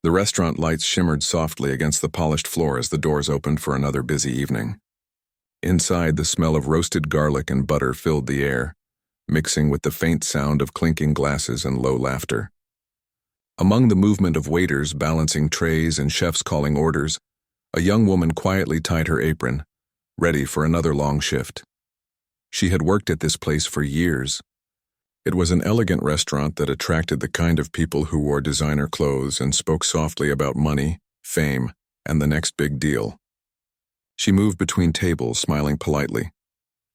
The restaurant lights shimmered softly against the polished floor as the doors opened for another busy evening. Inside, the smell of roasted garlic and butter filled the air, mixing with the faint sound of clinking glasses and low laughter. Among the movement of waiters balancing trays and chefs calling orders, a young woman quietly tied her apron, ready for another long shift. She had worked at this place for years. It was an elegant restaurant that attracted the kind of people who wore designer clothes and spoke softly about money, fame, and the next big deal. She moved between tables, smiling politely,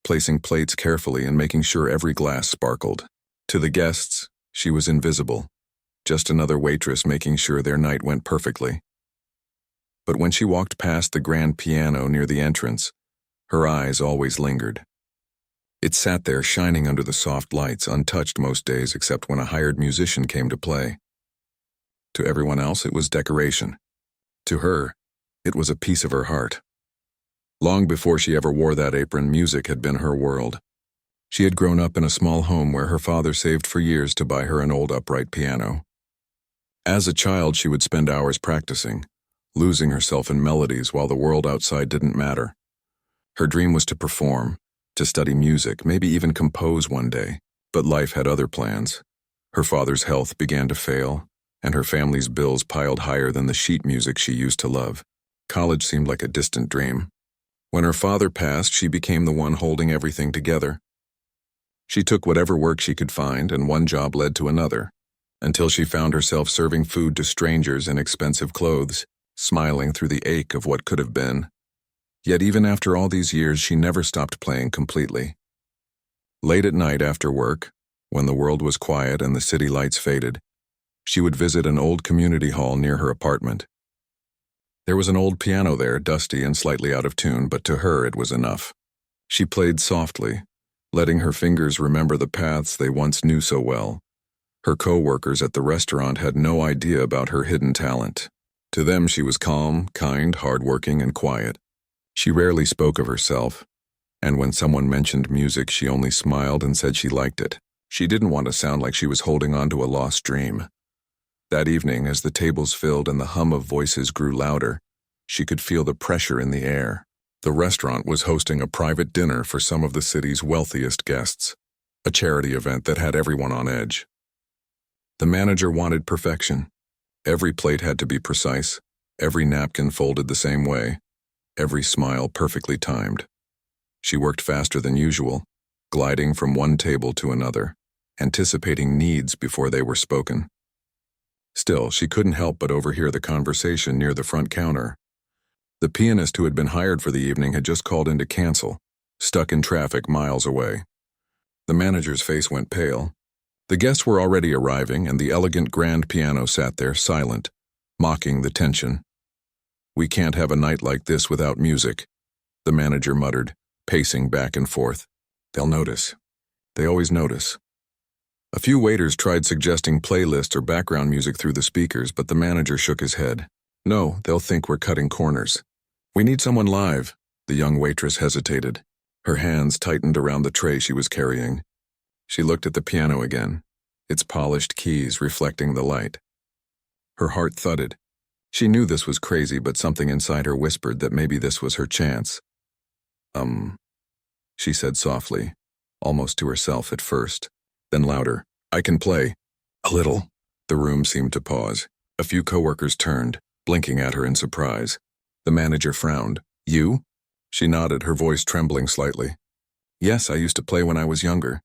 placing plates carefully and making sure every glass sparkled. To the guests, she was invisible, just another waitress making sure their night went perfectly. But when she walked past the grand piano near the entrance, her eyes always lingered. It sat there shining under the soft lights, untouched most days except when a hired musician came to play. To everyone else, it was decoration. To her, it was a piece of her heart. Long before she ever wore that apron, music had been her world. She had grown up in a small home where her father saved for years to buy her an old upright piano. As a child, she would spend hours practicing, losing herself in melodies while the world outside didn't matter. Her dream was to perform, to study music, maybe even compose one day. But life had other plans. Her father's health began to fail, and her family's bills piled higher than the sheet music she used to love. College seemed like a distant dream. When her father passed, she became the one holding everything together. She took whatever work she could find, and one job led to another, until she found herself serving food to strangers in expensive clothes, smiling through the ache of what could have been. Yet even after all these years, she never stopped playing completely. Late at night after work, when the world was quiet and the city lights faded, she would visit an old community hall near her apartment. There was an old piano there, dusty and slightly out of tune, but to her it was enough. She played softly, letting her fingers remember the paths they once knew so well. Her co-workers at the restaurant had no idea about her hidden talent. To them, she was calm, kind, hardworking, and quiet. She rarely spoke of herself, and when someone mentioned music, she only smiled and said she liked it. She didn't want to sound like she was holding on to a lost dream. That evening, as the tables filled and the hum of voices grew louder, she could feel the pressure in the air. The restaurant was hosting a private dinner for some of the city's wealthiest guests, a charity event that had everyone on edge. The manager wanted perfection. Every plate had to be precise, every napkin folded the same way, every smile perfectly timed. She worked faster than usual, gliding from one table to another, anticipating needs before they were spoken. Still, she couldn't help but overhear the conversation near the front counter. The pianist who had been hired for the evening had just called in to cancel, stuck in traffic miles away. The manager's face went pale. The guests were already arriving, and the elegant grand piano sat there, silent, mocking the tension. "We can't have a night like this without music," the manager muttered, pacing back and forth. "They'll notice. They always notice." A few waiters tried suggesting playlists or background music through the speakers, but the manager shook his head. "No, they'll think we're cutting corners. We need someone live." The young waitress hesitated. Her hands tightened around the tray she was carrying. She looked at the piano again, its polished keys reflecting the light. Her heart thudded. She knew this was crazy, but something inside her whispered that maybe this was her chance. She said softly, almost to herself at first, then louder, "I can play." "A little." The room seemed to pause. A few coworkers turned, blinking at her in surprise. The manager frowned. "You?" She nodded, her voice trembling slightly. "Yes, I used to play when I was younger.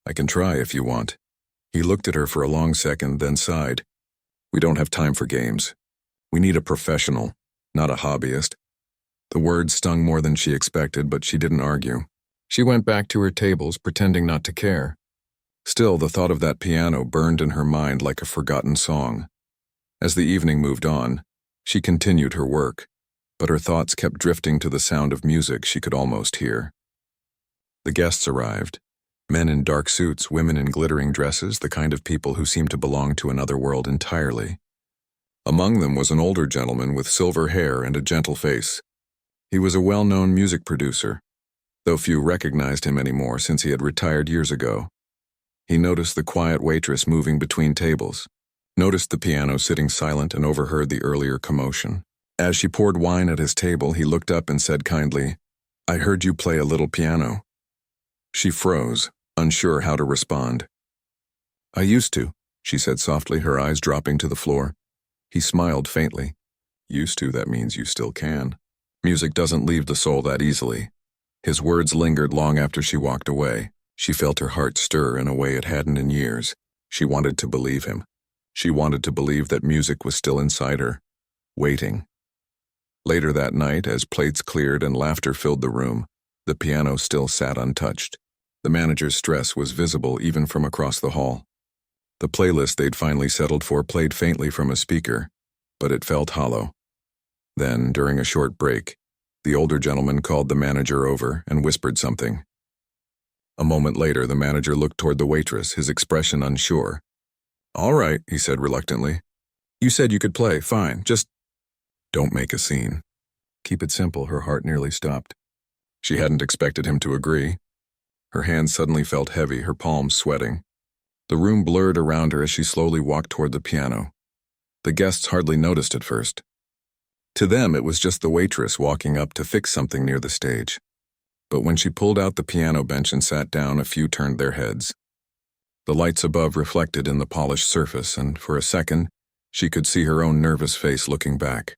I can try if you want." He looked at her for a long second, then sighed. "We don't have time for games. We need a professional, not a hobbyist." The words stung more than she expected, but she didn't argue. She went back to her tables, pretending not to care. Still, the thought of that piano burned in her mind like a forgotten song. As the evening moved on, she continued her work, but her thoughts kept drifting to the sound of music she could almost hear. The guests arrived. Men in dark suits, women in glittering dresses, the kind of people who seemed to belong to another world entirely. Among them was an older gentleman with silver hair and a gentle face. He was a well-known music producer, though few recognized him anymore since he had retired years ago. He noticed the quiet waitress moving between tables. noticed the piano sitting silent and overheard the earlier commotion. As she poured wine at his table, he looked up and said kindly, "I heard you play a little piano." She froze, unsure how to respond. "I used to," she said softly, her eyes dropping to the floor. He smiled faintly. "Used to, that means you still can. Music doesn't leave the soul that easily." His words lingered long after she walked away. She felt her heart stir in a way it hadn't in years. She wanted to believe him. She wanted to believe that music was still inside her, waiting. Later that night, as plates cleared and laughter filled the room, the piano still sat untouched. The manager's stress was visible even from across the hall. The playlist they'd finally settled for played faintly from a speaker, but it felt hollow. Then, during a short break, the older gentleman called the manager over and whispered something. A moment later, the manager looked toward the waitress, his expression unsure. "All right," he said reluctantly. "You said you could play, fine, just don't make a scene. Keep it simple." Her heart nearly stopped. She hadn't expected him to agree. Her hands suddenly felt heavy, her palms sweating. The room blurred around her as she slowly walked toward the piano. The guests hardly noticed at first. To them, it was just the waitress walking up to fix something near the stage. But when she pulled out the piano bench and sat down, a few turned their heads. The lights above reflected in the polished surface, and for a second, she could see her own nervous face looking back.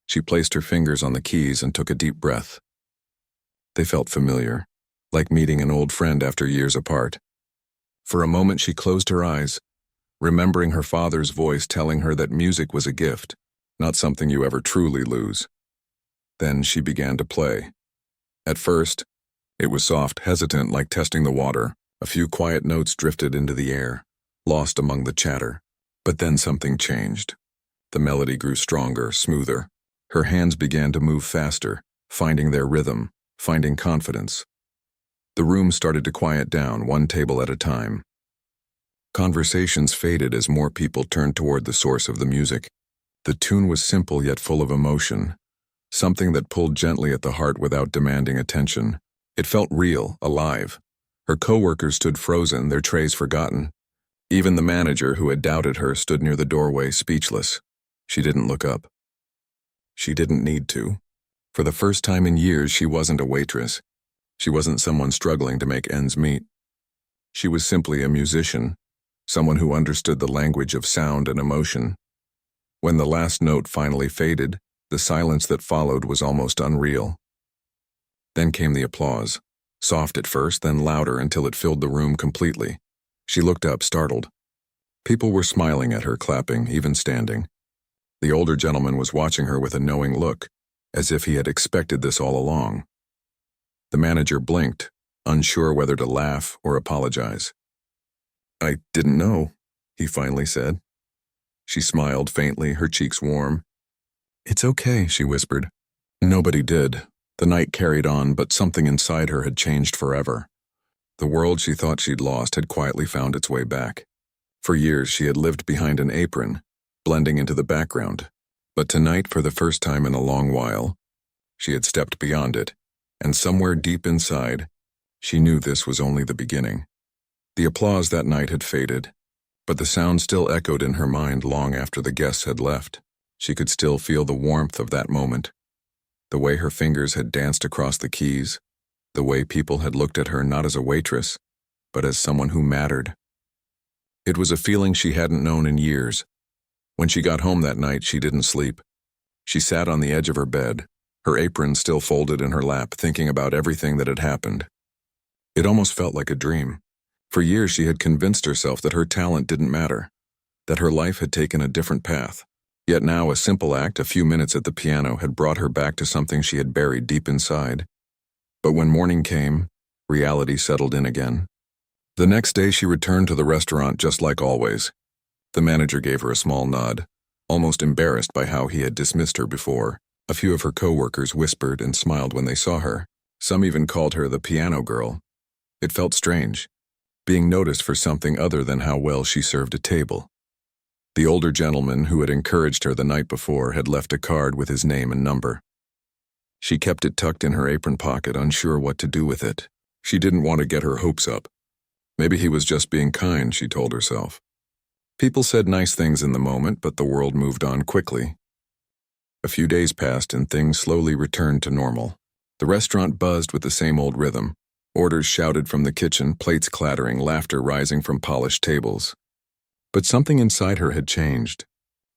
She placed her fingers on the keys and took a deep breath. They felt familiar, like meeting an old friend after years apart. For a moment she closed her eyes, remembering her father's voice telling her that music was a gift, not something you ever truly lose. Then she began to play. At first, it was soft, hesitant, like testing the water. A few quiet notes drifted into the air, lost among the chatter. But then something changed. The melody grew stronger, smoother. Her hands began to move faster, finding their rhythm, finding confidence. The room started to quiet down, one table at a time. Conversations faded as more people turned toward the source of the music. The tune was simple yet full of emotion, something that pulled gently at the heart without demanding attention. It felt real, alive. Her coworkers stood frozen, their trays forgotten. Even the manager, who had doubted her, stood near the doorway, speechless. She didn't look up. She didn't need to. For the first time in years, she wasn't a waitress. She wasn't someone struggling to make ends meet. She was simply a musician, someone who understood the language of sound and emotion. When the last note finally faded, the silence that followed was almost unreal. Then came the applause, soft at first, then louder until it filled the room completely. She looked up, startled. People were smiling at her, clapping, even standing. The older gentleman was watching her with a knowing look, as if he had expected this all along. The manager blinked, unsure whether to laugh or apologize. "I didn't know," he finally said. She smiled faintly, her cheeks warm. "It's okay," she whispered. Nobody did. The night carried on, but something inside her had changed forever. The world she thought she'd lost had quietly found its way back. For years she had lived behind an apron, blending into the background. But tonight, for the first time in a long while, she had stepped beyond it, and somewhere deep inside, she knew this was only the beginning. The applause that night had faded, but the sound still echoed in her mind long after the guests had left. She could still feel the warmth of that moment, the way her fingers had danced across the keys, the way people had looked at her not as a waitress, but as someone who mattered. It was a feeling she hadn't known in years. When she got home that night, she didn't sleep. She sat on the edge of her bed, her apron still folded in her lap, thinking about everything that had happened. It almost felt like a dream. For years she had convinced herself that her talent didn't matter, that her life had taken a different path. Yet now a simple act, a few minutes at the piano, had brought her back to something she had buried deep inside. But when morning came, reality settled in again. The next day she returned to the restaurant just like always. The manager gave her a small nod, almost embarrassed by how he had dismissed her before. A few of her coworkers whispered and smiled when they saw her. Some even called her the piano girl. It felt strange, being noticed for something other than how well she served a table. The older gentleman who had encouraged her the night before had left a card with his name and number. She kept it tucked in her apron pocket, unsure what to do with it. She didn't want to get her hopes up. Maybe he was just being kind, she told herself. People said nice things in the moment, but the world moved on quickly. A few days passed and things slowly returned to normal. The restaurant buzzed with the same old rhythm. Orders shouted from the kitchen, plates clattering, laughter rising from polished tables. But something inside her had changed.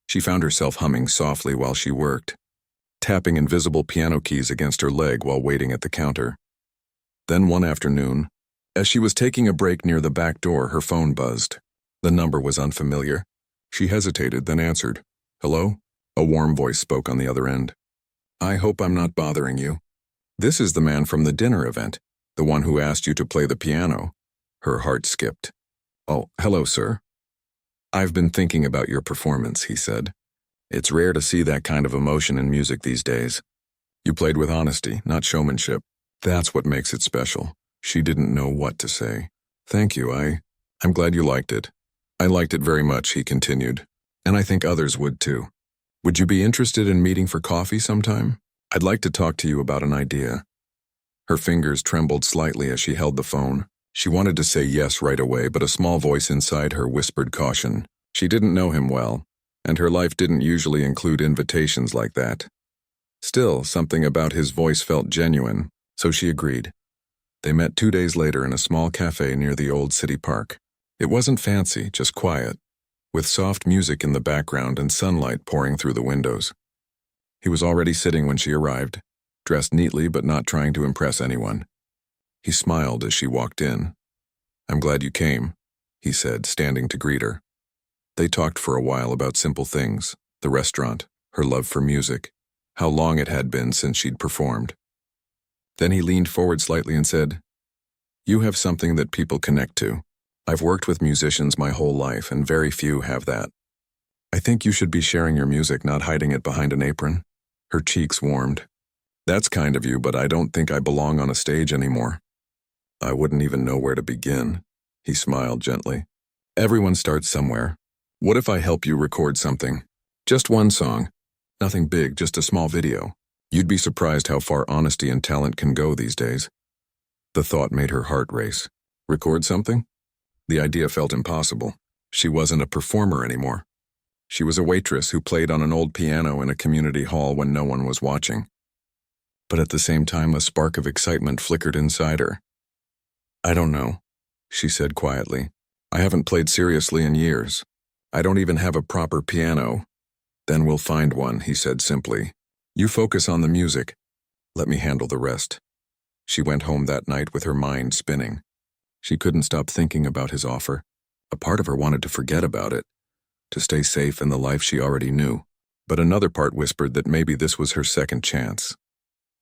She found herself humming softly while she worked, tapping invisible piano keys against her leg while waiting at the counter. Then one afternoon, as she was taking a break near the back door, her phone buzzed. The number was unfamiliar. She hesitated, then answered. "Hello?" A warm voice spoke on the other end. "I hope I'm not bothering you. This is the man from the dinner event, the one who asked you to play the piano." Her heart skipped. "Oh, hello, sir. I've been thinking about your performance," he said. "It's rare to see that kind of emotion in music these days. You played with honesty, not showmanship. That's what makes it special." She didn't know what to say. "Thank you, I'm glad you liked it." "I liked it very much," he continued. "And I think others would too. Would you be interested in meeting for coffee sometime? I'd like to talk to you about an idea." Her fingers trembled slightly as she held the phone. She wanted to say yes right away, but a small voice inside her whispered caution. She didn't know him well, and her life didn't usually include invitations like that. Still, something about his voice felt genuine, so she agreed. They met 2 days later in a small cafe near the old city park. It wasn't fancy, just quiet, with soft music in the background and sunlight pouring through the windows. He was already sitting when she arrived, dressed neatly but not trying to impress anyone. He smiled as she walked in. "I'm glad you came," he said, standing to greet her. They talked for a while about simple things, the restaurant, her love for music, how long it had been since she'd performed. Then he leaned forward slightly and said, "You have something that people connect to. I've worked with musicians my whole life, and very few have that. I think you should be sharing your music, not hiding it behind an apron." Her cheeks warmed. "That's kind of you, but I don't think I belong on a stage anymore." "I wouldn't even know where to begin." He smiled gently. "Everyone starts somewhere. What if I help you record something? Just one song. Nothing big, just a small video. You'd be surprised how far honesty and talent can go these days." The thought made her heart race. Record something? The idea felt impossible. She wasn't a performer anymore. She was a waitress who played on an old piano in a community hall when no one was watching. But at the same time, a spark of excitement flickered inside her. "I don't know," she said quietly. "I haven't played seriously in years. I don't even have a proper piano." "Then we'll find one," he said simply. "You focus on the music. Let me handle the rest." She went home that night with her mind spinning. She couldn't stop thinking about his offer. A part of her wanted to forget about it, to stay safe in the life she already knew. But another part whispered that maybe this was her second chance.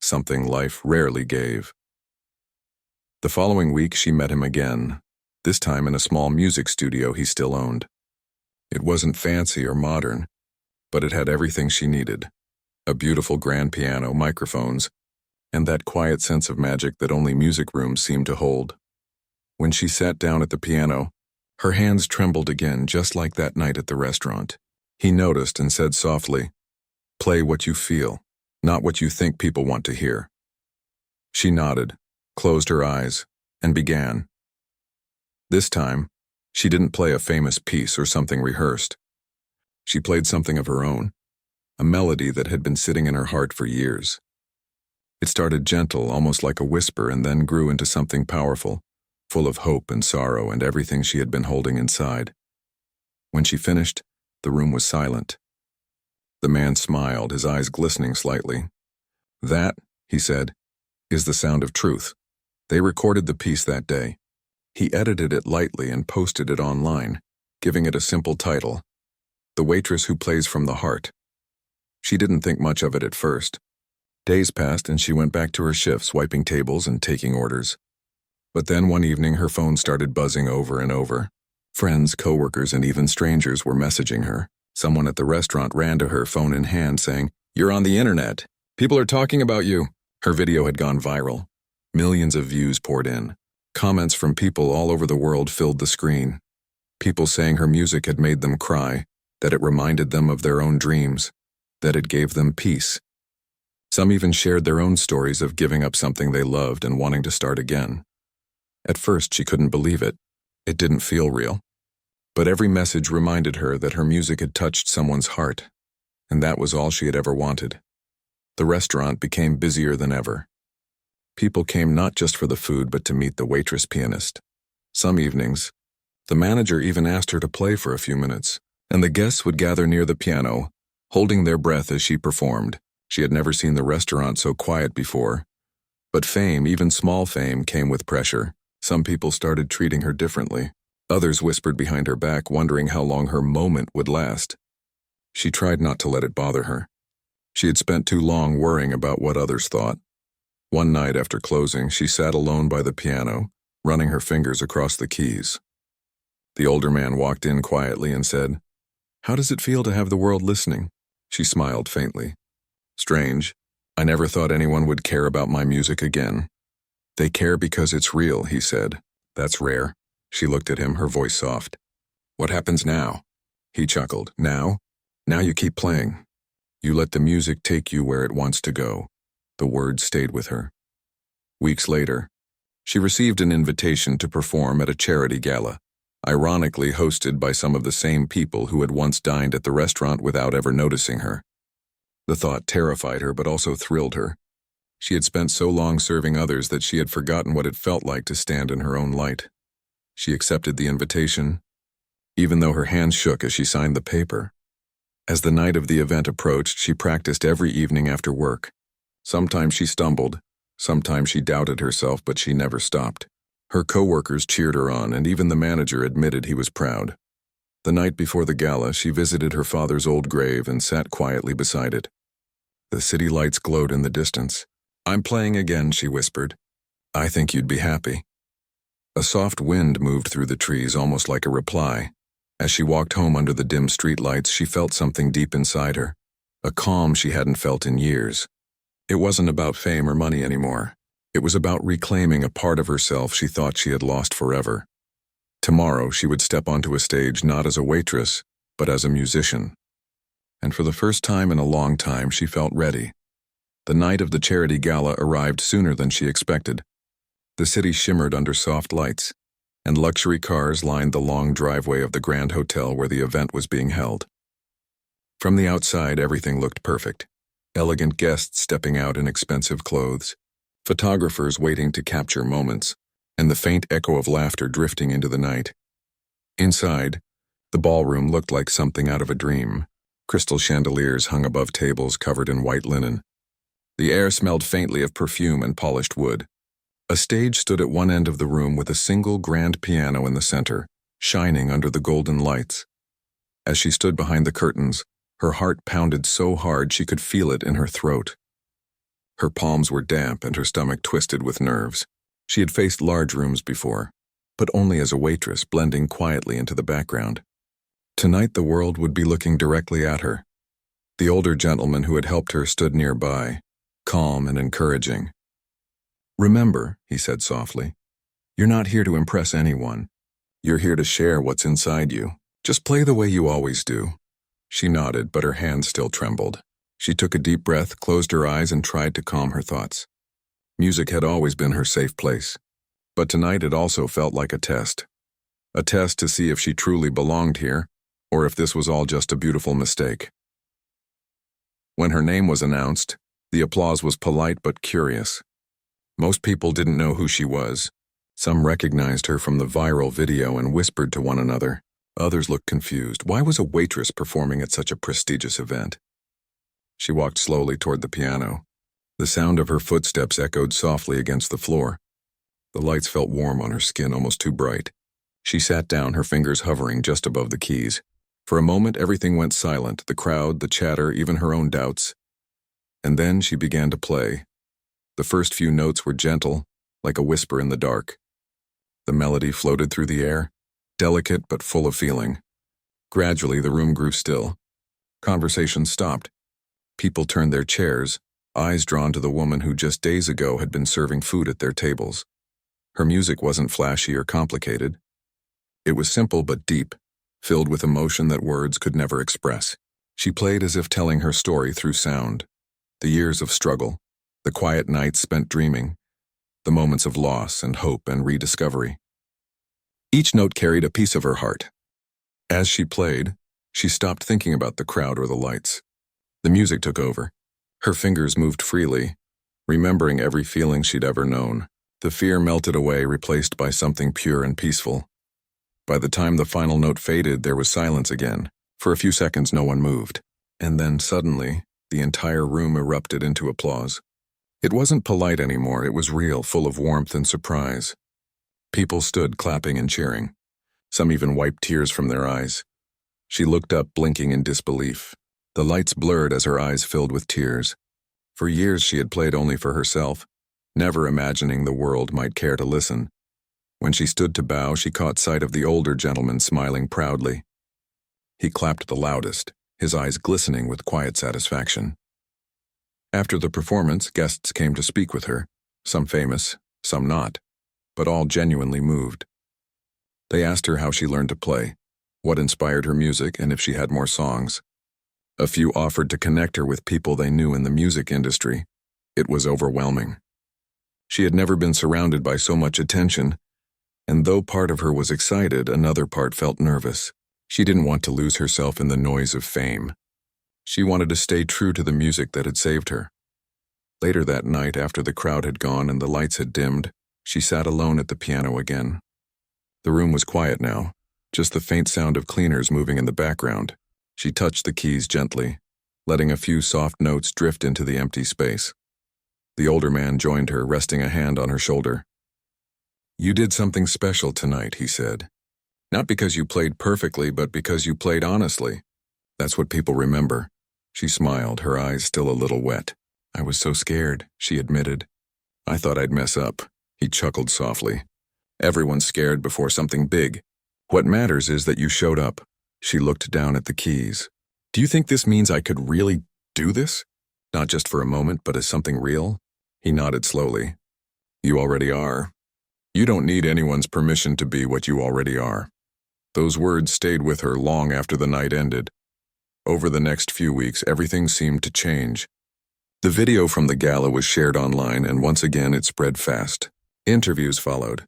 Something life rarely gave. The following week, she met him again, this time in a small music studio he still owned. It wasn't fancy or modern, but it had everything she needed. A beautiful grand piano, microphones, and that quiet sense of magic that only music rooms seem to hold. When she sat down at the piano, her hands trembled again, just like that night at the restaurant. He noticed and said softly, "Play what you feel, not what you think people want to hear." She nodded, closed her eyes, and began. This time, she didn't play a famous piece or something rehearsed. She played something of her own, a melody that had been sitting in her heart for years. It started gentle, almost like a whisper, and then grew into something powerful, full of hope and sorrow and everything she had been holding inside. When she finished, the room was silent. The man smiled, his eyes glistening slightly. "That," he said, "is the sound of truth." They recorded the piece that day. He edited it lightly and posted it online, giving it a simple title, "The Waitress Who Plays from the Heart." She didn't think much of it at first. Days passed and she went back to her shifts, wiping tables and taking orders. But then one evening her phone started buzzing over and over. Friends, coworkers, and even strangers were messaging her. Someone at the restaurant ran to her, phone in hand, saying, "You're on the internet. People are talking about you." Her video had gone viral. Millions of views poured in. Comments from people all over the world filled the screen. People saying her music had made them cry, that it reminded them of their own dreams, that it gave them peace. Some even shared their own stories of giving up something they loved and wanting to start again. At first, she couldn't believe it. It didn't feel real. But every message reminded her that her music had touched someone's heart, and that was all she had ever wanted. The restaurant became busier than ever. People came not just for the food but to meet the waitress pianist. Some evenings, the manager even asked her to play for a few minutes, and the guests would gather near the piano, holding their breath as she performed. She had never seen the restaurant so quiet before. But fame, even small fame, came with pressure. Some people started treating her differently. Others whispered behind her back, wondering how long her moment would last. She tried not to let it bother her. She had spent too long worrying about what others thought. One night after closing, she sat alone by the piano, running her fingers across the keys. The older man walked in quietly and said, "How does it feel to have the world listening?" She smiled faintly. "Strange. I never thought anyone would care about my music again." "They care because it's real," he said. "That's rare." She looked at him, her voice soft. "What happens now?" He chuckled. "Now? Now you keep playing. You let the music take you where it wants to go." The words stayed with her. Weeks later, she received an invitation to perform at a charity gala, ironically hosted by some of the same people who had once dined at the restaurant without ever noticing her. The thought terrified her but also thrilled her. She had spent so long serving others that she had forgotten what it felt like to stand in her own light. She accepted the invitation, even though her hands shook as she signed the paper. As the night of the event approached, she practiced every evening after work. Sometimes she stumbled, sometimes she doubted herself, but she never stopped. Her co-workers cheered her on, and even the manager admitted he was proud. The night before the gala, she visited her father's old grave and sat quietly beside it. The city lights glowed in the distance. "I'm playing again," she whispered. "I think you'd be happy." A soft wind moved through the trees, almost like a reply. As she walked home under the dim streetlights, she felt something deep inside her, a calm she hadn't felt in years. It wasn't about fame or money anymore. It was about reclaiming a part of herself she thought she had lost forever. Tomorrow, she would step onto a stage not as a waitress, but as a musician. And for the first time in a long time, she felt ready. The night of the charity gala arrived sooner than she expected. The city shimmered under soft lights, and luxury cars lined the long driveway of the grand hotel where the event was being held. From the outside, everything looked perfect. Elegant guests stepping out in expensive clothes, photographers waiting to capture moments, and the faint echo of laughter drifting into the night. Inside, the ballroom looked like something out of a dream. Crystal chandeliers hung above tables covered in white linen. The air smelled faintly of perfume and polished wood. A stage stood at one end of the room with a single grand piano in the center, shining under the golden lights. As she stood behind the curtains, her heart pounded so hard she could feel it in her throat. Her palms were damp and her stomach twisted with nerves. She had faced large rooms before, but only as a waitress, blending quietly into the background. Tonight the world would be looking directly at her. The older gentleman who had helped her stood nearby, calm and encouraging. "Remember," he said softly, "you're not here to impress anyone. You're here to share what's inside you. Just play the way you always do." She nodded, but her hands still trembled. She took a deep breath, closed her eyes, and tried to calm her thoughts. Music had always been her safe place, but tonight it also felt like a test. A test to see if she truly belonged here, or if this was all just a beautiful mistake. When her name was announced, the applause was polite but curious. Most people didn't know who she was. Some recognized her from the viral video and whispered to one another. Others looked confused. Why was a waitress performing at such a prestigious event? She walked slowly toward the piano. The sound of her footsteps echoed softly against the floor. The lights felt warm on her skin, almost too bright. She sat down, her fingers hovering just above the keys. For a moment, everything went silent, the crowd, the chatter, even her own doubts. And then she began to play. The first few notes were gentle, like a whisper in the dark. The melody floated through the air, delicate but full of feeling. Gradually, the room grew still. Conversation stopped. People turned their chairs, eyes drawn to the woman who just days ago had been serving food at their tables. Her music wasn't flashy or complicated. It was simple but deep, filled with emotion that words could never express. She played as if telling her story through sound. The years of struggle, the quiet nights spent dreaming, the moments of loss and hope and rediscovery. Each note carried a piece of her heart. As she played, she stopped thinking about the crowd or the lights. The music took over. Her fingers moved freely, remembering every feeling she'd ever known. The fear melted away, replaced by something pure and peaceful. By the time the final note faded, there was silence again. For a few seconds, no one moved. And then, suddenly, the entire room erupted into applause. It wasn't polite anymore, it was real, full of warmth and surprise. People stood clapping and cheering. Some even wiped tears from their eyes. She looked up, blinking in disbelief. The lights blurred as her eyes filled with tears. For years she had played only for herself, never imagining the world might care to listen. When she stood to bow, she caught sight of the older gentleman smiling proudly. He clapped the loudest, his eyes glistening with quiet satisfaction. After the performance, guests came to speak with her, some famous, some not, but all genuinely moved. They asked her how she learned to play, what inspired her music, and if she had more songs. A few offered to connect her with people they knew in the music industry. It was overwhelming. She had never been surrounded by so much attention, and though part of her was excited, another part felt nervous. She didn't want to lose herself in the noise of fame. She wanted to stay true to the music that had saved her. Later that night, after the crowd had gone and the lights had dimmed, she sat alone at the piano again. The room was quiet now, just the faint sound of cleaners moving in the background. She touched the keys gently, letting a few soft notes drift into the empty space. The older man joined her, resting a hand on her shoulder. "You did something special tonight," he said. "Not because you played perfectly, but because you played honestly. That's what people remember." She smiled, her eyes still a little wet. "I was so scared," she admitted. "I thought I'd mess up." He chuckled softly. "Everyone's scared before something big. What matters is that you showed up." She looked down at the keys. "Do you think this means I could really do this? Not just for a moment, but as something real?" He nodded slowly. "You already are. You don't need anyone's permission to be what you already are." Those words stayed with her long after the night ended. Over the next few weeks, everything seemed to change. The video from the gala was shared online, and once again it spread fast. Interviews followed.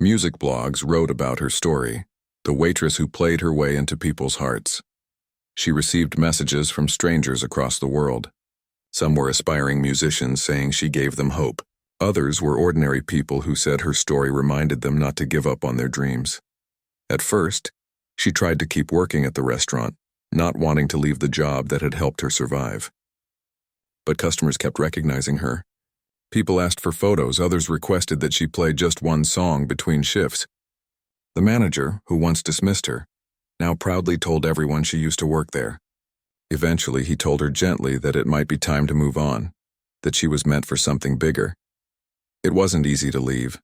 Music blogs wrote about her story, the waitress who played her way into people's hearts. She received messages from strangers across the world. Some were aspiring musicians saying she gave them hope. Others were ordinary people who said her story reminded them not to give up on their dreams. At first, she tried to keep working at the restaurant, not wanting to leave the job that had helped her survive. But customers kept recognizing her. People asked for photos, others requested that she play just one song between shifts. The manager, who once dismissed her, now proudly told everyone she used to work there. Eventually, he told her gently that it might be time to move on, that she was meant for something bigger. It wasn't easy to leave.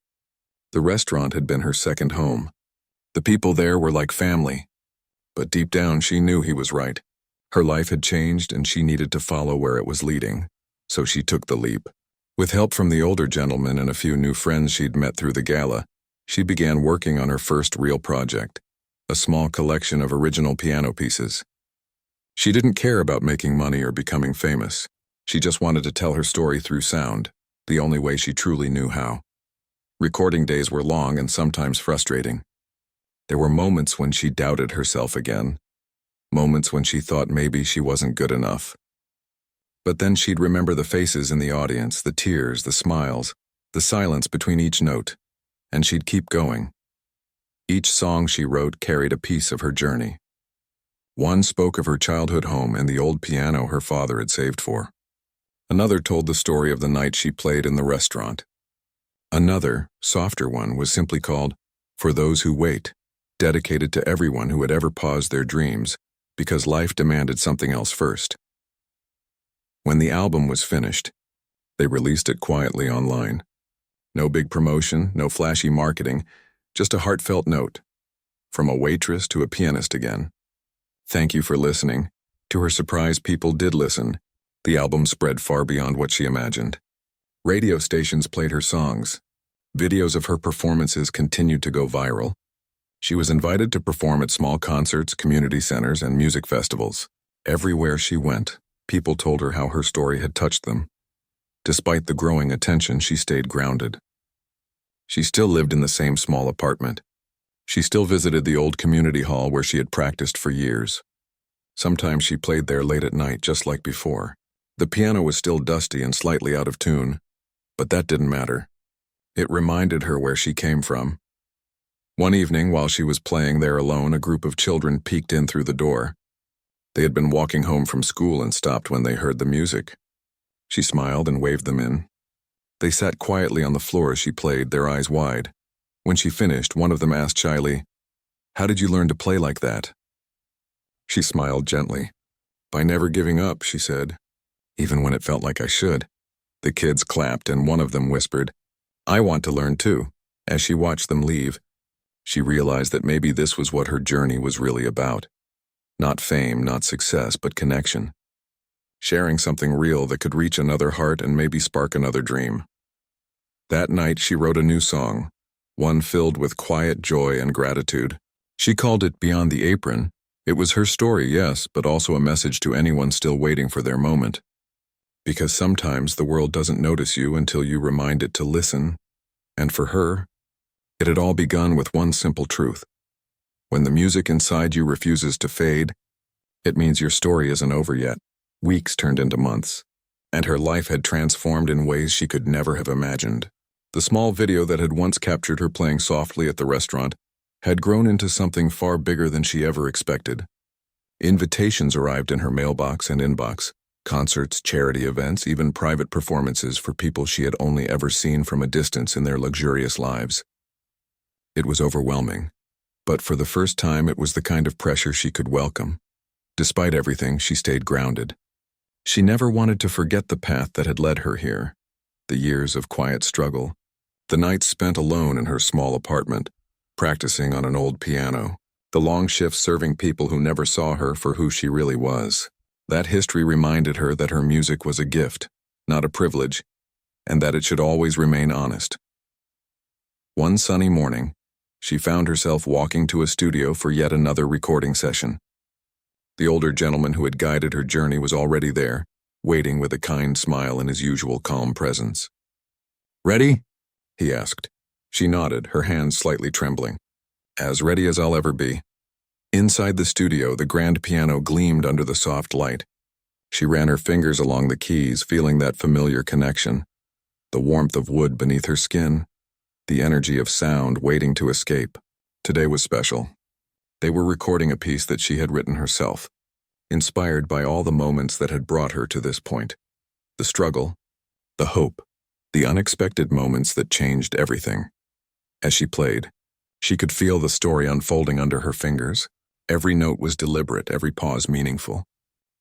The restaurant had been her second home. The people there were like family. But deep down, she knew he was right. Her life had changed, and she needed to follow where it was leading. So she took the leap. With help from the older gentleman and a few new friends she'd met through the gala, she began working on her first real project, a small collection of original piano pieces. She didn't care about making money or becoming famous. She just wanted to tell her story through sound, the only way she truly knew how. Recording days were long and sometimes frustrating. There were moments when she doubted herself again, moments when she thought maybe she wasn't good enough. But then she'd remember the faces in the audience, the tears, the smiles, the silence between each note, and she'd keep going. Each song she wrote carried a piece of her journey. One spoke of her childhood home and the old piano her father had saved for. Another told the story of the night she played in the restaurant. Another, softer one, was simply called "For Those Who Wait," dedicated to everyone who had ever paused their dreams because life demanded something else first. When the album was finished, they released it quietly online. No big promotion, no flashy marketing, just a heartfelt note. From a waitress to a pianist again. "Thank you for listening." To her surprise, people did listen. The album spread far beyond what she imagined. Radio stations played her songs. Videos of her performances continued to go viral. She was invited to perform at small concerts, community centers, and music festivals. Everywhere she went, people told her how her story had touched them. Despite the growing attention, she stayed grounded. She still lived in the same small apartment. She still visited the old community hall where she had practiced for years. Sometimes she played there late at night, just like before. The piano was still dusty and slightly out of tune, but that didn't matter. It reminded her where she came from. One evening, while she was playing there alone, a group of children peeked in through the door. They had been walking home from school and stopped when they heard the music. She smiled and waved them in. They sat quietly on the floor as she played, their eyes wide. When she finished, one of them asked shyly, "How did you learn to play like that?" She smiled gently. "By never giving up," she said, "even when it felt like I should." The kids clapped and one of them whispered, "I want to learn too." As she watched them leave, she realized that maybe this was what her journey was really about. Not fame, not success, but connection. Sharing something real that could reach another heart and maybe spark another dream. That night she wrote a new song, one filled with quiet joy and gratitude. She called it Beyond the Apron. It was her story, yes, but also a message to anyone still waiting for their moment. Because sometimes the world doesn't notice you until you remind it to listen. And for her, it had all begun with one simple truth. When the music inside you refuses to fade, it means your story isn't over yet. Weeks turned into months, and her life had transformed in ways she could never have imagined. The small video that had once captured her playing softly at the restaurant had grown into something far bigger than she ever expected. Invitations arrived in her mailbox and inbox, concerts, charity events, even private performances for people she had only ever seen from a distance in their luxurious lives. It was overwhelming, but for the first time it was the kind of pressure she could welcome. Despite everything, she stayed grounded. She never wanted to forget the path that had led her here, the years of quiet struggle, the nights spent alone in her small apartment, practicing on an old piano, the long shifts serving people who never saw her for who she really was. That history reminded her that her music was a gift, not a privilege, and that it should always remain honest. One sunny morning, she found herself walking to a studio for yet another recording session. The older gentleman who had guided her journey was already there, waiting with a kind smile in his usual calm presence. "Ready?" he asked. She nodded, her hands slightly trembling. "As ready as I'll ever be." Inside the studio, the grand piano gleamed under the soft light. She ran her fingers along the keys, feeling that familiar connection, the warmth of wood beneath her skin, the energy of sound waiting to escape. Today was special. They were recording a piece that she had written herself, inspired by all the moments that had brought her to this point. The struggle, the hope, the unexpected moments that changed everything. As she played, she could feel the story unfolding under her fingers. Every note was deliberate, every pause meaningful.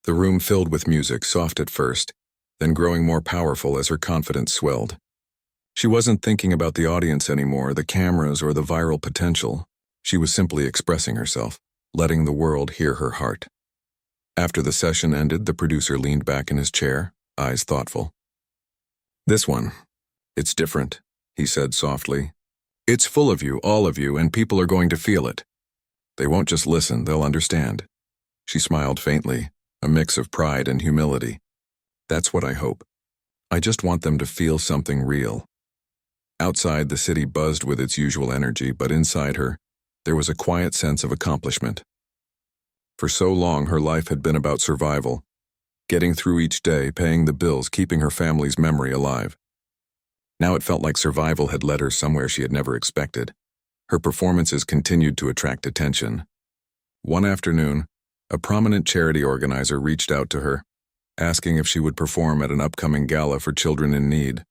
The room filled with music, soft at first, then growing more powerful as her confidence swelled. She wasn't thinking about the audience anymore, the cameras, or the viral potential. She was simply expressing herself, letting the world hear her heart. After the session ended, the producer leaned back in his chair, eyes thoughtful. "This one, it's different," he said softly. "It's full of you, all of you, and people are going to feel it. They won't just listen, they'll understand." She smiled faintly, a mix of pride and humility. "That's what I hope. I just want them to feel something real." Outside, the city buzzed with its usual energy, but inside her, there was a quiet sense of accomplishment. For so long, her life had been about survival, getting through each day, paying the bills, keeping her family's memory alive. Now it felt like survival had led her somewhere she had never expected. Her performances continued to attract attention. One afternoon, a prominent charity organizer reached out to her, asking if she would perform at an upcoming gala for children in need.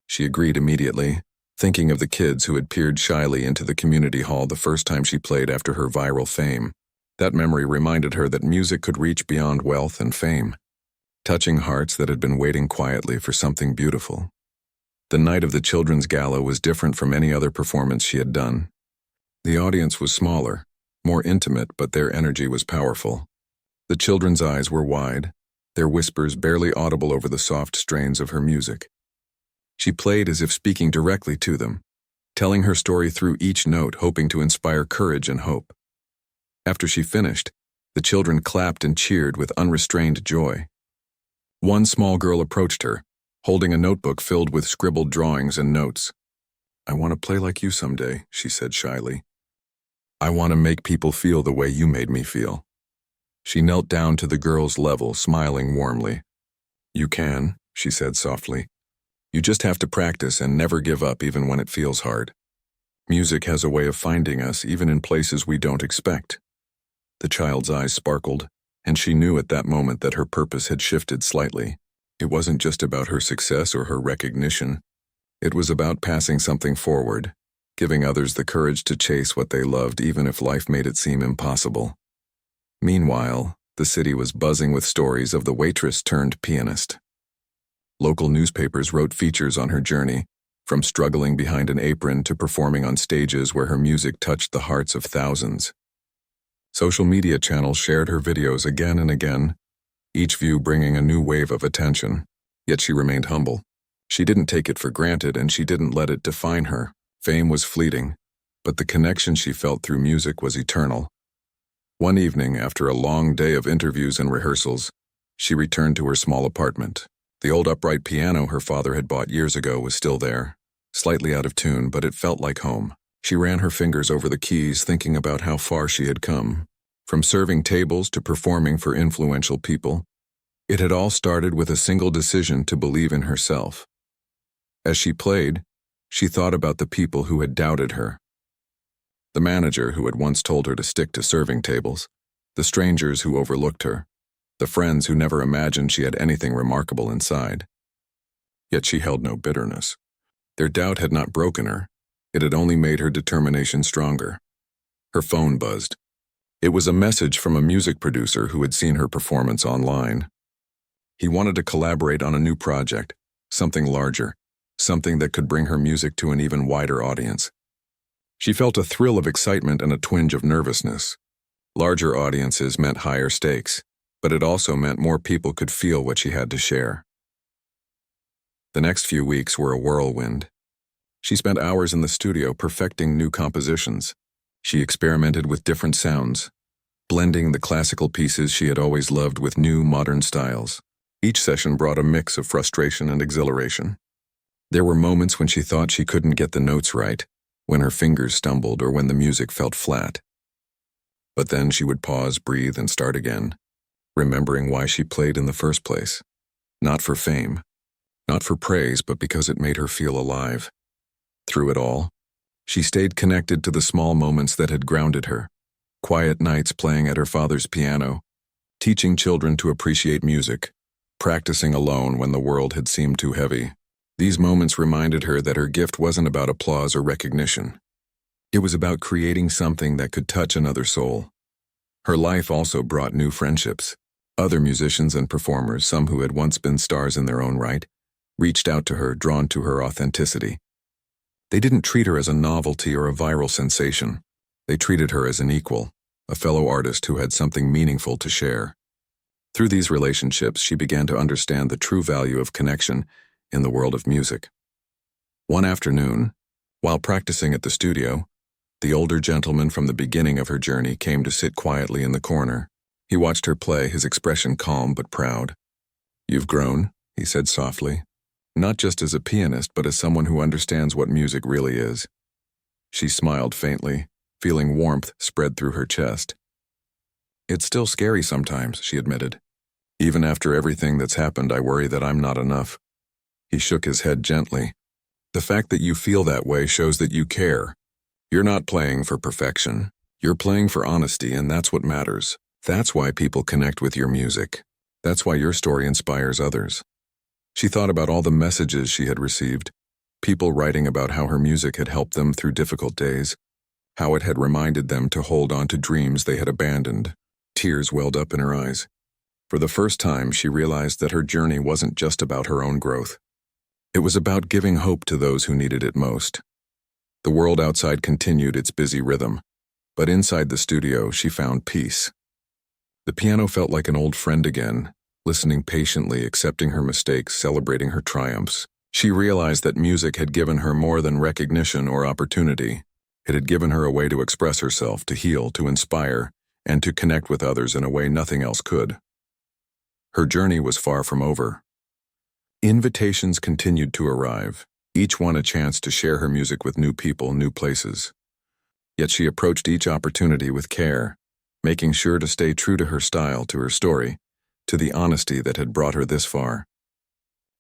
She agreed immediately, thinking of the kids who had peered shyly into the community hall the first time she played after her viral fame. That memory reminded her that music could reach beyond wealth and fame, touching hearts that had been waiting quietly for something beautiful. The night of the children's gala was different from any other performance she had done. The audience was smaller, more intimate, but their energy was powerful. The children's eyes were wide, their whispers barely audible over the soft strains of her music. She played as if speaking directly to them, telling her story through each note, hoping to inspire courage and hope. After she finished, the children clapped and cheered with unrestrained joy. One small girl approached her, holding a notebook filled with scribbled drawings and notes. "I want to play like you someday," she said shyly. I want to make people feel the way you made me feel." She knelt down to the girl's level, smiling warmly. "You can," she said softly. "You just have to practice and never give up even when it feels hard. Music has a way of finding us even in places we don't expect." The child's eyes sparkled, and she knew at that moment that her purpose had shifted slightly. It wasn't just about her success or her recognition. It was about passing something forward, giving others the courage to chase what they loved even if life made it seem impossible. Meanwhile, the city was buzzing with stories of the waitress turned pianist. Local newspapers wrote features on her journey, from struggling behind an apron to performing on stages where her music touched the hearts of thousands. Social media channels shared her videos again and again, each view bringing a new wave of attention. Yet she remained humble. She didn't take it for granted, and she didn't let it define her. Fame was fleeting, but the connection she felt through music was eternal. One evening, after a long day of interviews and rehearsals, she returned to her small apartment. The old upright piano her father had bought years ago was still there, slightly out of tune, but it felt like home. She ran her fingers over the keys, thinking about how far she had come. From serving tables to performing for influential people, it had all started with a single decision to believe in herself. As she played, she thought about the people who had doubted her. The manager who had once told her to stick to serving tables, the strangers who overlooked her, the friends who never imagined she had anything remarkable inside. Yet she held no bitterness. Their doubt had not broken her. It had only made her determination stronger. Her phone buzzed. It was a message from a music producer who had seen her performance online. He wanted to collaborate on a new project, something larger, something that could bring her music to an even wider audience. She felt a thrill of excitement and a twinge of nervousness. Larger audiences meant higher stakes, but it also meant more people could feel what she had to share. The next few weeks were a whirlwind. She spent hours in the studio perfecting new compositions. She experimented with different sounds, blending the classical pieces she had always loved with new, modern styles. Each session brought a mix of frustration and exhilaration. There were moments when she thought she couldn't get the notes right, when her fingers stumbled or when the music felt flat. But then she would pause, breathe, and start again, remembering why she played in the first place. Not for fame, not for praise, but because it made her feel alive. Through it all, she stayed connected to the small moments that had grounded her. Quiet nights playing at her father's piano, teaching children to appreciate music, practicing alone when the world had seemed too heavy. These moments reminded her that her gift wasn't about applause or recognition. It was about creating something that could touch another soul. Her life also brought new friendships. Other musicians and performers, some who had once been stars in their own right, reached out to her, drawn to her authenticity. They didn't treat her as a novelty or a viral sensation. They treated her as an equal, a fellow artist who had something meaningful to share. Through these relationships, she began to understand the true value of connection in the world of music. One afternoon, while practicing at the studio, the older gentleman from the beginning of her journey came to sit quietly in the corner. He watched her play, his expression calm but proud. "You've grown," he said softly. "Not just as a pianist, but as someone who understands what music really is." She smiled faintly, feeling warmth spread through her chest. "It's still scary sometimes," she admitted. "Even after everything that's happened, I worry that I'm not enough." He shook his head gently. "The fact that you feel that way shows that you care. You're not playing for perfection. You're playing for honesty, and that's what matters. That's why people connect with your music. That's why your story inspires others." She thought about all the messages she had received, people writing about how her music had helped them through difficult days, how it had reminded them to hold on to dreams they had abandoned. Tears welled up in her eyes. For the first time, she realized that her journey wasn't just about her own growth. It was about giving hope to those who needed it most. The world outside continued its busy rhythm, but inside the studio, she found peace. The piano felt like an old friend again, listening patiently, accepting her mistakes, celebrating her triumphs. She realized that music had given her more than recognition or opportunity. It had given her a way to express herself, to heal, to inspire, and to connect with others in a way nothing else could. Her journey was far from over. Invitations continued to arrive, each one a chance to share her music with new people, new places. Yet she approached each opportunity with care, making sure to stay true to her style, to her story, to the honesty that had brought her this far.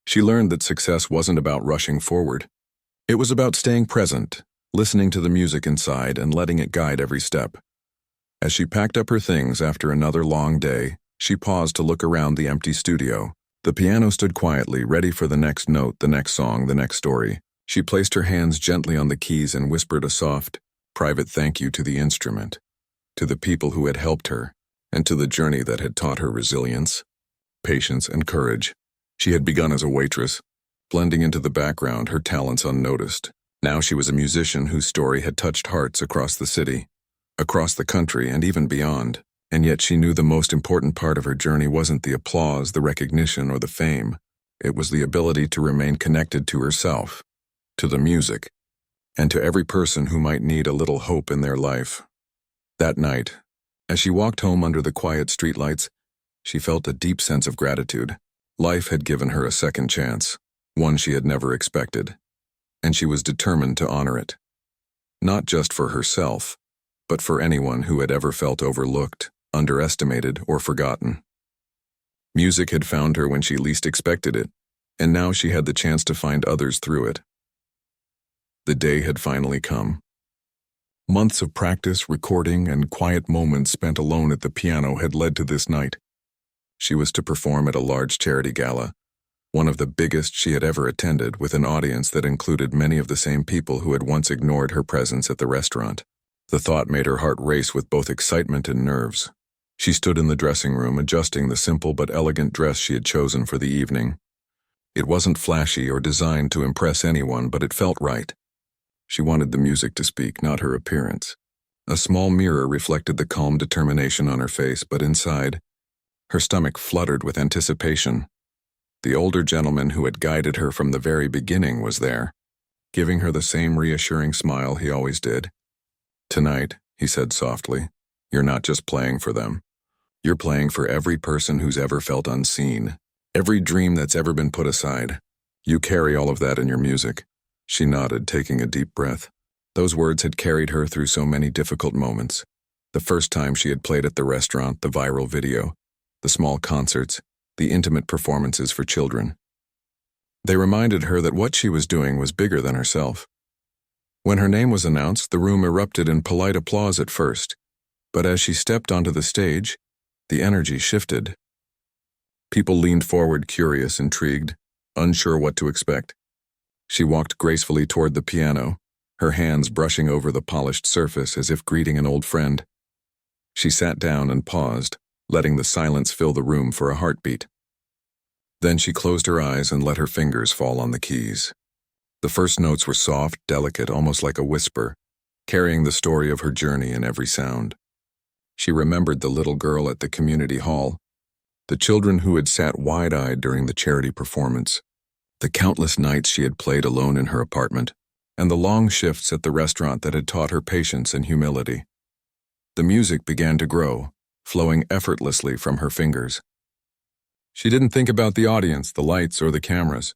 She learned that success wasn't about rushing forward. It was about staying present, listening to the music inside and letting it guide every step. As she packed up her things after another long day, she paused to look around the empty studio. The piano stood quietly, ready for the next note, the next song, the next story. She placed her hands gently on the keys and whispered a soft, private thank you to the instrument, to the people who had helped her, and to the journey that had taught her resilience, patience, and courage. She had begun as a waitress, blending into the background, her talents unnoticed. Now she was a musician whose story had touched hearts across the city, across the country, and even beyond. And yet she knew the most important part of her journey wasn't the applause, the recognition, or the fame. It was the ability to remain connected to herself, to the music, and to every person who might need a little hope in their life. That night, as she walked home under the quiet streetlights, she felt a deep sense of gratitude. Life had given her a second chance, one she had never expected, and she was determined to honor it. Not just for herself, but for anyone who had ever felt overlooked, underestimated, or forgotten. Music had found her when she least expected it, and now she had the chance to find others through it. The day had finally come. Months of practice, recording, and quiet moments spent alone at the piano had led to this night. She was to perform at a large charity gala, one of the biggest she had ever attended, with an audience that included many of the same people who had once ignored her presence at the restaurant. The thought made her heart race with both excitement and nerves. She stood in the dressing room, adjusting the simple but elegant dress she had chosen for the evening. It wasn't flashy or designed to impress anyone, but it felt right. She wanted the music to speak, not her appearance. A small mirror reflected the calm determination on her face, but inside, her stomach fluttered with anticipation. The older gentleman who had guided her from the very beginning was there, giving her the same reassuring smile he always did. "Tonight," he said softly, "you're not just playing for them. You're playing for every person who's ever felt unseen, every dream that's ever been put aside. You carry all of that in your music." She nodded, taking a deep breath. Those words had carried her through so many difficult moments. The first time she had played at the restaurant, the viral video, the small concerts, the intimate performances for children. They reminded her that what she was doing was bigger than herself. When her name was announced, the room erupted in polite applause at first, but as she stepped onto the stage, the energy shifted. People leaned forward, curious, intrigued, unsure what to expect. She walked gracefully toward the piano, her hands brushing over the polished surface as if greeting an old friend. She sat down and paused, letting the silence fill the room for a heartbeat. Then she closed her eyes and let her fingers fall on the keys. The first notes were soft, delicate, almost like a whisper, carrying the story of her journey in every sound. She remembered the little girl at the community hall, the children who had sat wide-eyed during the charity performance, the countless nights she had played alone in her apartment, and the long shifts at the restaurant that had taught her patience and humility. The music began to grow, flowing effortlessly from her fingers. She didn't think about the audience, the lights, or the cameras.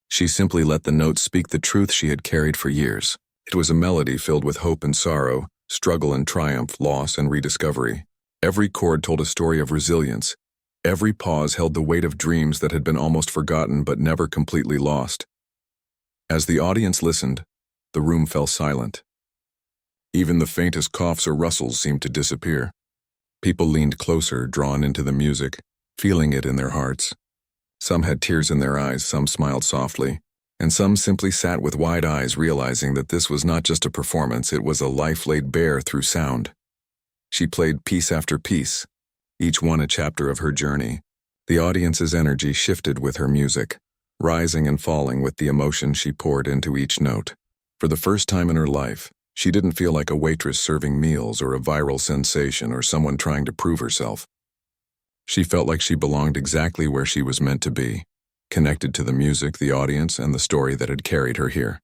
She simply let the notes speak the truth she had carried for years. It was a melody filled with hope and sorrow, struggle and triumph, loss and rediscovery. Every chord told a story of resilience. Every pause held the weight of dreams that had been almost forgotten but never completely lost. As the audience listened, the room fell silent. Even the faintest coughs or rustles seemed to disappear. People leaned closer, drawn into the music, feeling it in their hearts. Some had tears in their eyes, some smiled softly, and some simply sat with wide eyes, realizing that this was not just a performance, it was a life laid bare through sound. She played piece after piece, each one a chapter of her journey. The audience's energy shifted with her music, rising and falling with the emotion she poured into each note. For the first time in her life, she didn't feel like a waitress serving meals or a viral sensation or someone trying to prove herself. She felt like she belonged exactly where she was meant to be, connected to the music, the audience, and the story that had carried her here.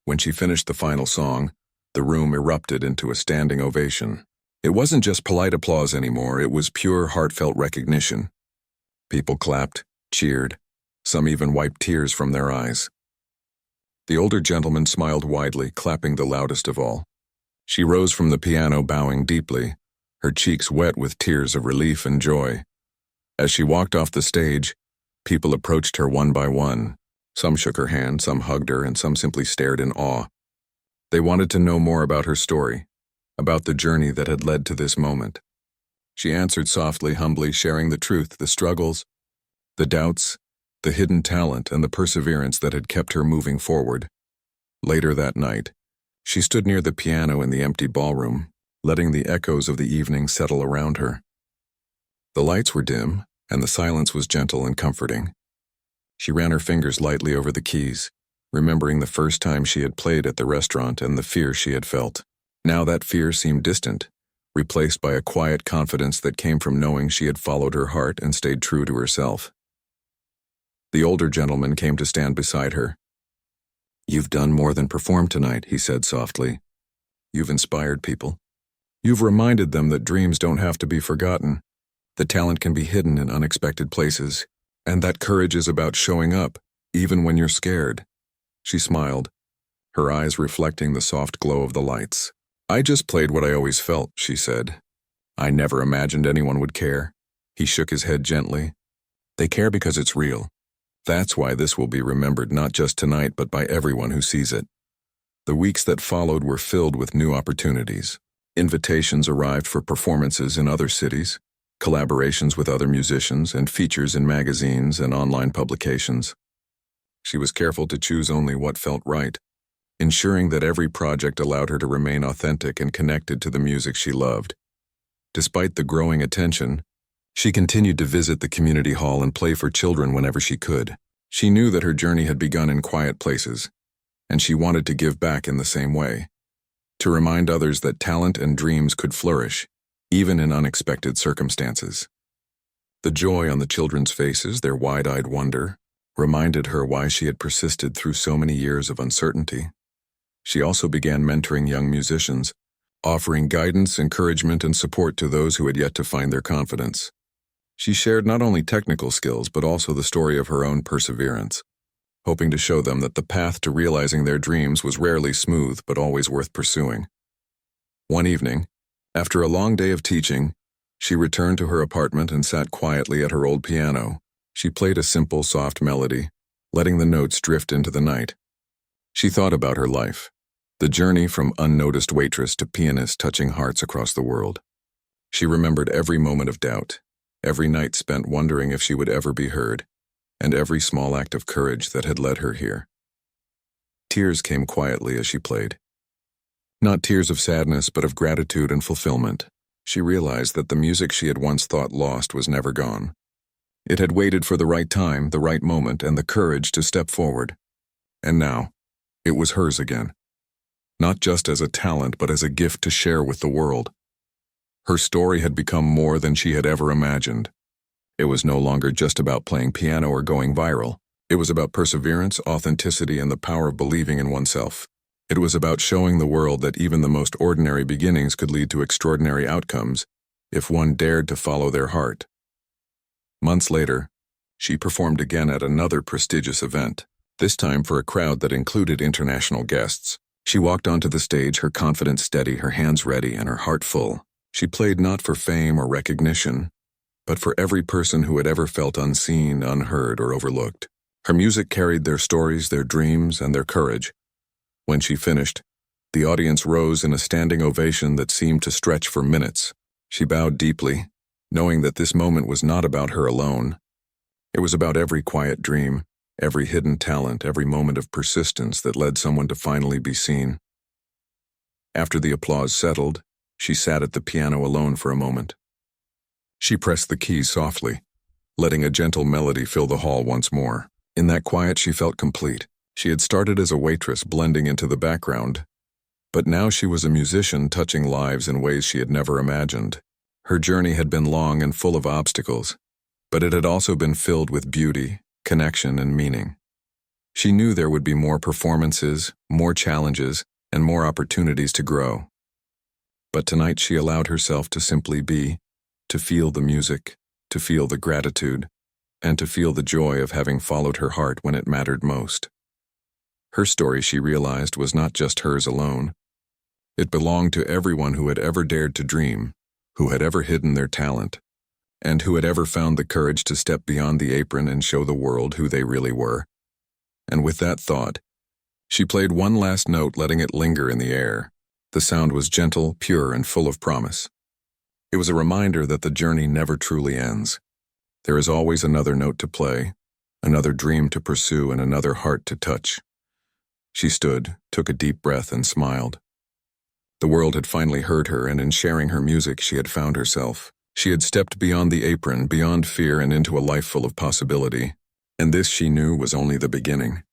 When she finished the final song, the room erupted into a standing ovation. It wasn't just polite applause anymore, it was pure, heartfelt recognition. People clapped, cheered, some even wiped tears from their eyes. The older gentleman smiled widely, clapping the loudest of all. She rose from the piano bowing deeply, her cheeks wet with tears of relief and joy. As she walked off the stage, people approached her one by one. Some shook her hand, some hugged her, and some simply stared in awe. They wanted to know more about her story, about the journey that had led to this moment. She answered softly, humbly, sharing the truth, the struggles, the doubts, the hidden talent, and the perseverance that had kept her moving forward. Later that night, she stood near the piano in the empty ballroom, letting the echoes of the evening settle around her. The lights were dim, and the silence was gentle and comforting. She ran her fingers lightly over the keys, remembering the first time she had played at the restaurant and the fear she had felt. Now that fear seemed distant, replaced by a quiet confidence that came from knowing she had followed her heart and stayed true to herself. The older gentleman came to stand beside her. "You've done more than perform tonight," he said softly. "You've inspired people. You've reminded them that dreams don't have to be forgotten, that talent can be hidden in unexpected places, and that courage is about showing up, even when you're scared." She smiled, her eyes reflecting the soft glow of the lights. "I just played what I always felt," she said. "I never imagined anyone would care." He shook his head gently. "They care because it's real. That's why this will be remembered not just tonight but by everyone who sees it." The weeks that followed were filled with new opportunities. Invitations arrived for performances in other cities, collaborations with other musicians, and features in magazines and online publications. She was careful to choose only what felt right, ensuring that every project allowed her to remain authentic and connected to the music she loved. Despite the growing attention, she continued to visit the community hall and play for children whenever she could. She knew that her journey had begun in quiet places, and she wanted to give back in the same way, to remind others that talent and dreams could flourish, even in unexpected circumstances. The joy on the children's faces, their wide-eyed wonder, reminded her why she had persisted through so many years of uncertainty. She also began mentoring young musicians, offering guidance, encouragement, and support to those who had yet to find their confidence. She shared not only technical skills but also the story of her own perseverance, hoping to show them that the path to realizing their dreams was rarely smooth but always worth pursuing. One evening, after a long day of teaching, she returned to her apartment and sat quietly at her old piano. She played a simple, soft melody, letting the notes drift into the night. She thought about her life, the journey from unnoticed waitress to pianist touching hearts across the world. She remembered every moment of doubt, every night spent wondering if she would ever be heard, and every small act of courage that had led her here. Tears came quietly as she played. Not tears of sadness, but of gratitude and fulfillment. She realized that the music she had once thought lost was never gone. It had waited for the right time, the right moment, and the courage to step forward. And now, it was hers again. Not just as a talent, but as a gift to share with the world. Her story had become more than she had ever imagined. It was no longer just about playing piano or going viral. It was about perseverance, authenticity, and the power of believing in oneself. It was about showing the world that even the most ordinary beginnings could lead to extraordinary outcomes if one dared to follow their heart. Months later, she performed again at another prestigious event, this time for a crowd that included international guests. She walked onto the stage, her confidence steady, her hands ready, and her heart full. She played not for fame or recognition, but for every person who had ever felt unseen, unheard, or overlooked. Her music carried their stories, their dreams, and their courage. When she finished, the audience rose in a standing ovation that seemed to stretch for minutes. She bowed deeply, knowing that this moment was not about her alone. It was about every quiet dream, every hidden talent, every moment of persistence that led someone to finally be seen. After the applause settled, she sat at the piano alone for a moment. She pressed the keys softly, letting a gentle melody fill the hall once more. In that quiet, she felt complete. She had started as a waitress, blending into the background, but now she was a musician touching lives in ways she had never imagined. Her journey had been long and full of obstacles, but it had also been filled with beauty, connection, and meaning. She knew there would be more performances, more challenges, and more opportunities to grow. But tonight she allowed herself to simply be, to feel the music, to feel the gratitude, and to feel the joy of having followed her heart when it mattered most. Her story, she realized, was not just hers alone. It belonged to everyone who had ever dared to dream, who had ever hidden their talent, and who had ever found the courage to step beyond the apron and show the world who they really were. And with that thought, she played one last note, letting it linger in the air. The sound was gentle, pure, and full of promise. It was a reminder that the journey never truly ends. There is always another note to play, another dream to pursue, and another heart to touch. She stood, took a deep breath, and smiled. The world had finally heard her, and in sharing her music, she had found herself. She had stepped beyond the apron, beyond fear, and into a life full of possibility. And this, she knew, was only the beginning.